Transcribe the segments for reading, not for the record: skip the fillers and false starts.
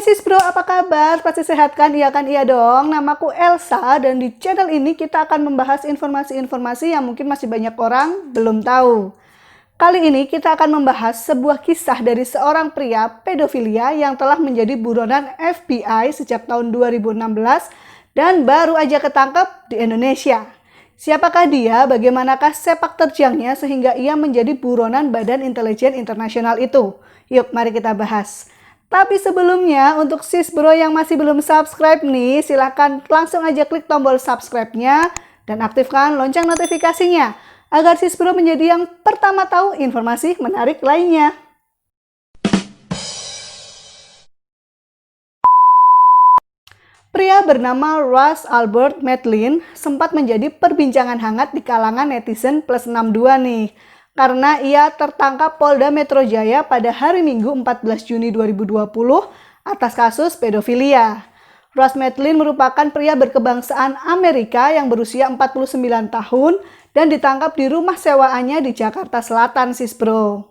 Hai sis bro, apa kabar? Pasti sehat kan? Iya kan? Iya dong. Namaku Elsa dan di channel ini kita akan membahas informasi-informasi yang mungkin masih banyak orang belum tahu. Kali ini kita akan membahas sebuah kisah dari seorang pria pedofilia yang telah menjadi buronan FBI sejak tahun 2016 dan baru aja ketangkep di Indonesia. Siapakah dia? Bagaimanakah sepak terjangnya sehingga ia menjadi buronan Badan Intelijen Internasional itu? Yuk, mari kita bahas. Tapi sebelumnya, untuk sis bro yang masih belum subscribe nih, silahkan langsung aja klik tombol subscribe-nya dan aktifkan lonceng notifikasinya agar sis bro menjadi yang pertama tahu informasi menarik lainnya. Pria bernama Russ Albert Medlin sempat menjadi perbincangan hangat di kalangan netizen plus 62 nih. Karena ia tertangkap Polda Metro Jaya pada hari Minggu 14 Juni 2020 atas kasus pedofilia. Russ Medlin merupakan pria berkebangsaan Amerika yang berusia 49 tahun dan ditangkap di rumah sewaannya di Jakarta Selatan, sis bro.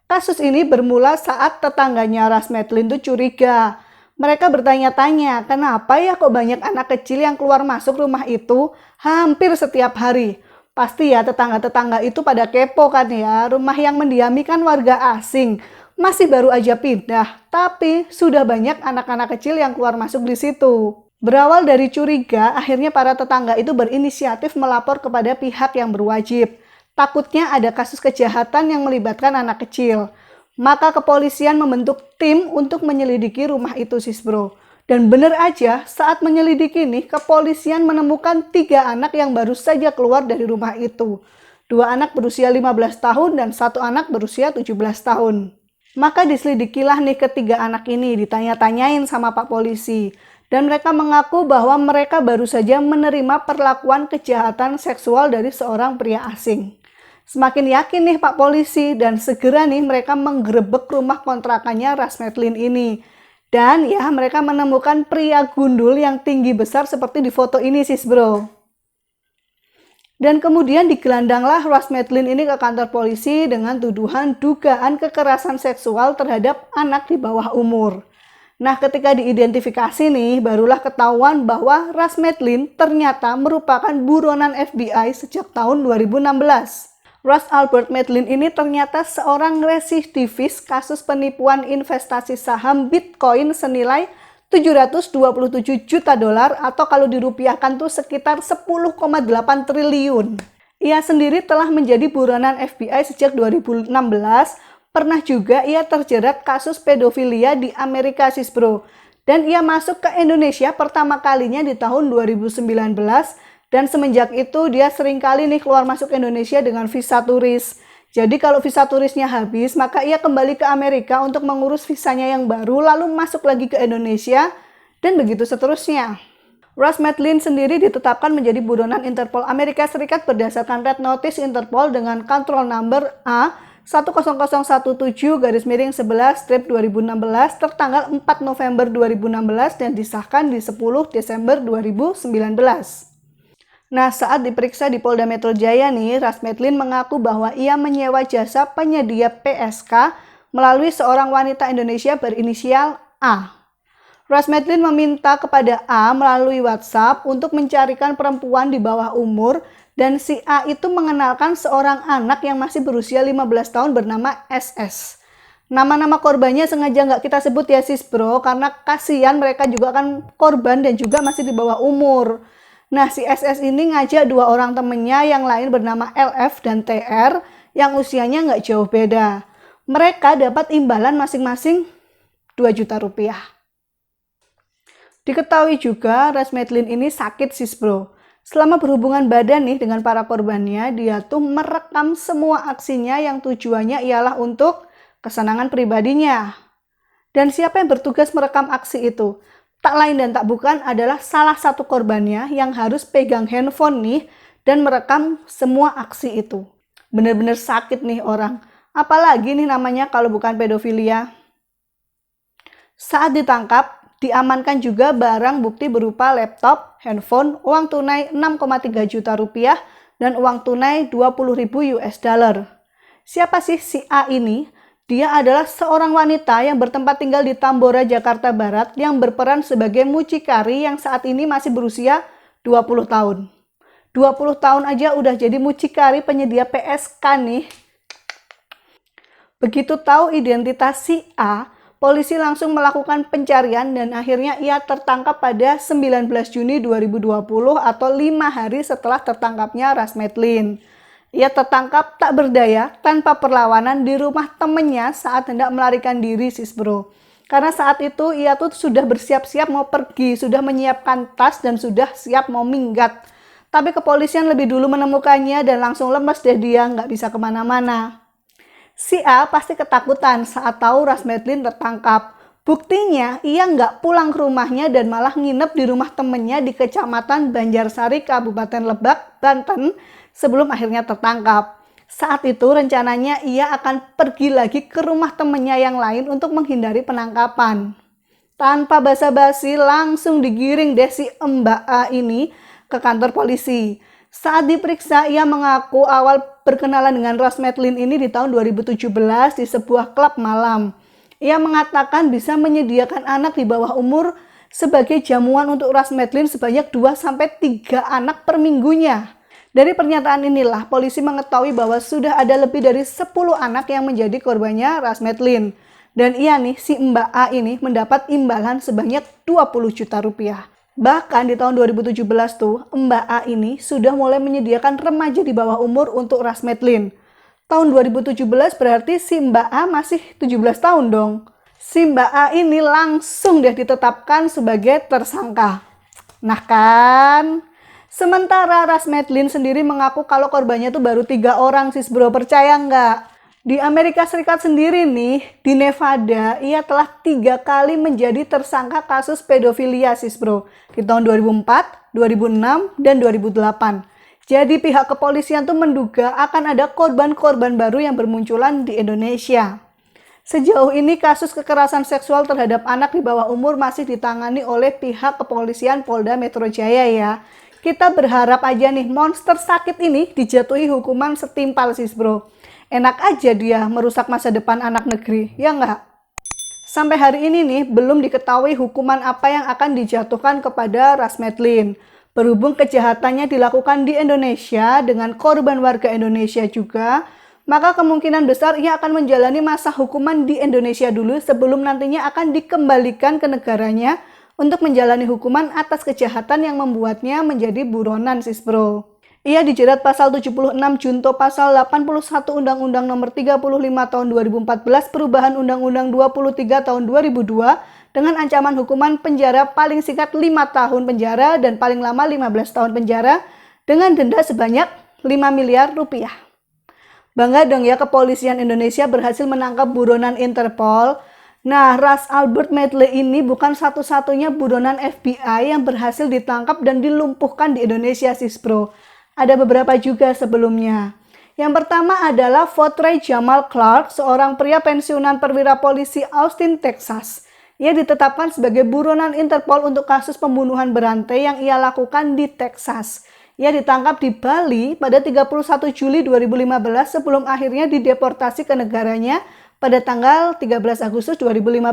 Kasus ini bermula saat tetangganya Russ Medlin tuh curiga. Mereka bertanya-tanya, kenapa ya kok banyak anak kecil yang keluar masuk rumah itu hampir setiap hari. Pasti ya tetangga-tetangga itu pada kepo kan ya, rumah yang mendiami kan warga asing. Masih baru aja pindah, tapi sudah banyak anak-anak kecil yang keluar masuk di situ. Berawal dari curiga, akhirnya para tetangga itu berinisiatif melapor kepada pihak yang berwajib. Takutnya ada kasus kejahatan yang melibatkan anak kecil. Maka kepolisian membentuk tim untuk menyelidiki rumah itu sis bro. Dan benar aja saat menyelidiki nih, kepolisian menemukan 3 anak yang baru saja keluar dari rumah itu. 2 anak berusia 15 tahun dan 1 anak berusia 17 tahun. Maka diselidikilah nih ketiga anak ini, ditanya-tanyain sama Pak Polisi. Dan mereka mengaku bahwa mereka baru saja menerima perlakuan kejahatan seksual dari seorang pria asing. Semakin yakin nih Pak Polisi dan segera nih mereka menggerebek rumah kontrakannya Russ Medlin ini. Dan ya mereka menemukan pria gundul yang tinggi besar seperti di foto ini sis bro. Dan kemudian digelandanglah Russ Medlin ini ke kantor polisi dengan tuduhan dugaan kekerasan seksual terhadap anak di bawah umur. Nah ketika diidentifikasi nih barulah ketahuan bahwa Russ Medlin ternyata merupakan buronan FBI sejak tahun 2016. Russ Albert Medlin ini ternyata seorang residivis kasus penipuan investasi saham Bitcoin senilai 727 juta dolar atau kalau dirupiahkan tuh sekitar 10,8 triliun. Ia sendiri telah menjadi buronan FBI sejak 2016. Pernah juga ia terjerat kasus pedofilia di Amerika sis bro. Dan ia masuk ke Indonesia pertama kalinya di tahun 2019. Dan semenjak itu dia seringkali nih keluar masuk Indonesia dengan visa turis. Jadi kalau visa turisnya habis, maka ia kembali ke Amerika untuk mengurus visanya yang baru, lalu masuk lagi ke Indonesia, dan begitu seterusnya. Russ Medlin sendiri ditetapkan menjadi buronan Interpol Amerika Serikat berdasarkan Red Notice Interpol dengan control number A 10001-11/2016 tertanggal 4 November 2016 dan disahkan di 10 Desember 2019. Nah, saat diperiksa di Polda Metro Jaya nih, Russ Medlin mengaku bahwa ia menyewa jasa penyedia PSK melalui seorang wanita Indonesia berinisial A. Russ Medlin meminta kepada A melalui WhatsApp untuk mencarikan perempuan di bawah umur dan si A itu mengenalkan seorang anak yang masih berusia 15 tahun bernama SS. Nama-nama korbannya sengaja nggak kita sebut ya sis bro, karena kasihan mereka juga kan korban dan juga masih di bawah umur. Nah, si SS ini ngajak 2 orang temennya yang lain bernama LF dan TR yang usianya nggak jauh beda. Mereka dapat imbalan masing-masing 2 juta rupiah. Diketahui juga Russ Medlin ini sakit sis bro. Selama berhubungan badan nih dengan para korbannya, dia tuh merekam semua aksinya yang tujuannya ialah untuk kesenangan pribadinya. Dan siapa yang bertugas merekam aksi itu? Tak lain dan tak bukan adalah salah satu korbannya yang harus pegang handphone nih dan merekam semua aksi itu. Bener-bener sakit nih orang. Apalagi nih namanya kalau bukan pedofilia. Saat ditangkap, diamankan juga barang bukti berupa laptop, handphone, uang tunai 6,3 juta rupiah, dan uang tunai 20.000 US dollar. Siapa sih si A ini? Dia adalah seorang wanita yang bertempat tinggal di Tambora, Jakarta Barat yang berperan sebagai mucikari yang saat ini masih berusia 20 tahun. 20 tahun aja udah jadi mucikari penyedia PSK nih. Begitu tahu identitas si A, polisi langsung melakukan pencarian dan akhirnya ia tertangkap pada 19 Juni 2020 atau 5 hari setelah tertangkapnya Rasmetlin. Ia tertangkap tak berdaya tanpa perlawanan di rumah temennya saat hendak melarikan diri sis bro. Karena saat itu ia tuh sudah bersiap-siap mau pergi, sudah menyiapkan tas dan sudah siap mau minggat. Tapi kepolisian lebih dulu menemukannya dan langsung lemes deh dia nggak bisa kemana-mana. Si A pasti ketakutan saat tahu Rasmetlin tertangkap. Buktinya, ia nggak pulang ke rumahnya dan malah nginep di rumah temennya di Kecamatan Banjarsari, Kabupaten Lebak, Banten, sebelum akhirnya tertangkap. Saat itu rencananya ia akan pergi lagi ke rumah temennya yang lain untuk menghindari penangkapan. Tanpa basa-basi langsung digiring deh si Mbak A ini ke kantor polisi. Saat diperiksa, ia mengaku awal berkenalan dengan Rasmetlin ini di tahun 2017 di sebuah klub malam. Ia mengatakan bisa menyediakan anak di bawah umur sebagai jamuan untuk Rasmetlin sebanyak 2-3 anak per minggunya. Dari pernyataan inilah, polisi mengetahui bahwa sudah ada lebih dari 10 anak yang menjadi korbannya Rasmetlin. Dan ia nih, si Mbak A ini mendapat imbalan sebanyak 20 juta rupiah. Bahkan di tahun 2017 tuh, Mbak A ini sudah mulai menyediakan remaja di bawah umur untuk Rasmetlin. Tahun 2017 berarti si Mbak A masih 17 tahun dong. Si Mbak A ini langsung deh ditetapkan sebagai tersangka. Nah kan, sementara Rasmetlin sendiri mengaku kalau korbannya tuh baru 3 orang sis bro, percaya nggak? Di Amerika Serikat sendiri nih, di Nevada, ia telah 3 kali menjadi tersangka kasus pedofilia sis bro. Di tahun 2004, 2006, dan 2008. Jadi pihak kepolisian tuh menduga akan ada korban-korban baru yang bermunculan di Indonesia. Sejauh ini kasus kekerasan seksual terhadap anak di bawah umur masih ditangani oleh pihak kepolisian Polda Metro Jaya ya. Kita berharap aja nih monster sakit ini dijatuhi hukuman setimpal sis bro. Enak aja dia merusak masa depan anak negeri, ya nggak? Sampai hari ini nih, belum diketahui hukuman apa yang akan dijatuhkan kepada Rasmetlin. Berhubung kejahatannya dilakukan di Indonesia dengan korban warga Indonesia juga, maka kemungkinan besar ia akan menjalani masa hukuman di Indonesia dulu sebelum nantinya akan dikembalikan ke negaranya untuk menjalani hukuman atas kejahatan yang membuatnya menjadi buronan sis bro. Ia dijerat pasal 76 junto pasal 81 Undang-Undang Nomor 35 Tahun 2014 Perubahan Undang-Undang 23 Tahun 2002 dengan ancaman hukuman penjara paling singkat 5 tahun penjara dan paling lama 15 tahun penjara dengan denda sebanyak 5 miliar rupiah. Bangga dong ya kepolisian Indonesia berhasil menangkap buronan Interpol. Nah, Ras Albert Medley ini bukan satu-satunya buronan FBI yang berhasil ditangkap dan dilumpuhkan di Indonesia sis bro. Ada beberapa juga sebelumnya. Yang pertama adalah Fotrey Jamal Clark, seorang pria pensiunan perwira polisi Austin, Texas. Ia ditetapkan sebagai buronan Interpol untuk kasus pembunuhan berantai yang ia lakukan di Texas. Ia ditangkap di Bali pada 31 Juli 2015 sebelum akhirnya dideportasi ke negaranya pada tanggal 13 Agustus 2015.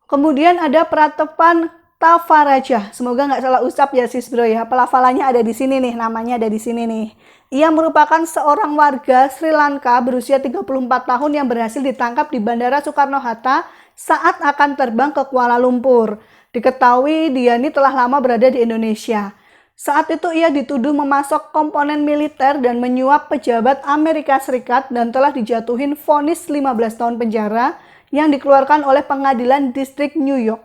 Kemudian ada Pratapan Tavaraja, semoga nggak salah ucap ya sis bro ya, pelafalannya ada di sini nih, namanya ada di sini nih. Ia merupakan seorang warga Sri Lanka berusia 34 tahun yang berhasil ditangkap di Bandara Soekarno-Hatta saat akan terbang ke Kuala Lumpur. Diketahui dia ini telah lama berada di Indonesia. Saat itu ia dituduh memasok komponen militer dan menyuap pejabat Amerika Serikat dan telah dijatuhin vonis 15 tahun penjara yang dikeluarkan oleh Pengadilan Distrik New York.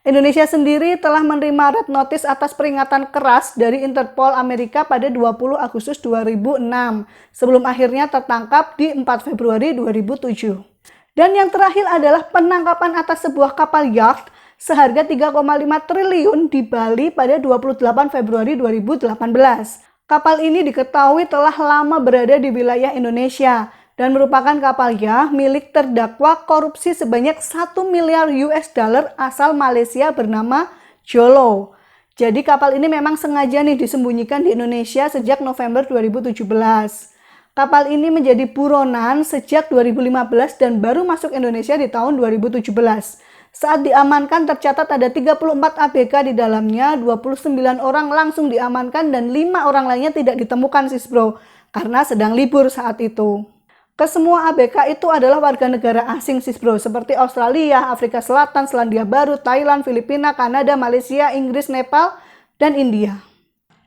Indonesia sendiri telah menerima red notice atas peringatan keras dari Interpol Amerika pada 20 Agustus 2006 sebelum akhirnya tertangkap di 4 Februari 2007. Dan yang terakhir adalah penangkapan atas sebuah kapal yacht seharga 3,5 triliun di Bali pada 28 Februari 2018. Kapal ini diketahui telah lama berada di wilayah Indonesia dan merupakan kapal yacht milik terdakwa korupsi sebanyak 1 miliar US dollar asal Malaysia bernama Jolo. Jadi kapal ini memang sengaja nih disembunyikan di Indonesia sejak November 2017. Kapal ini menjadi buronan sejak 2015 dan baru masuk Indonesia di tahun 2017. Saat diamankan tercatat ada 34 ABK di dalamnya, 29 orang langsung diamankan dan 5 orang lainnya tidak ditemukan Sisbro karena sedang libur saat itu. Kesemua ABK itu adalah warga negara asing Sisbro seperti Australia, Afrika Selatan, Selandia Baru, Thailand, Filipina, Kanada, Malaysia, Inggris, Nepal, dan India.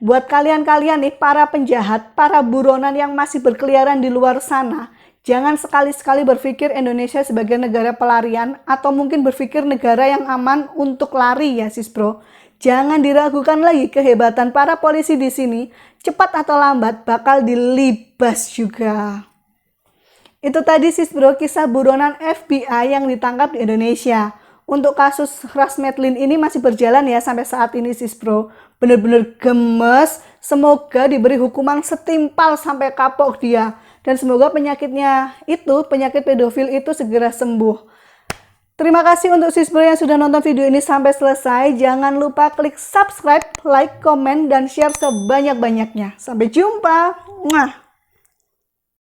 Buat kalian-kalian nih, para penjahat, para buronan yang masih berkeliaran di luar sana, jangan sekali-sekali berpikir Indonesia sebagai negara pelarian atau mungkin berpikir negara yang aman untuk lari ya Sisbro. Jangan diragukan lagi kehebatan para polisi di sini, cepat atau lambat bakal dilibas juga. Itu tadi Sisbro kisah buronan FBI yang ditangkap di Indonesia. Untuk kasus Ras Metlin ini masih berjalan ya sampai saat ini Sisbro. Bener-bener gemes, semoga diberi hukuman setimpal sampai kapok dia. Dan semoga penyakitnya itu, penyakit pedofil itu segera sembuh. Terima kasih untuk Sisbro yang sudah nonton video ini sampai selesai. Jangan lupa klik subscribe, like, komen, dan share sebanyak-banyaknya. Sampai jumpa. Mwah.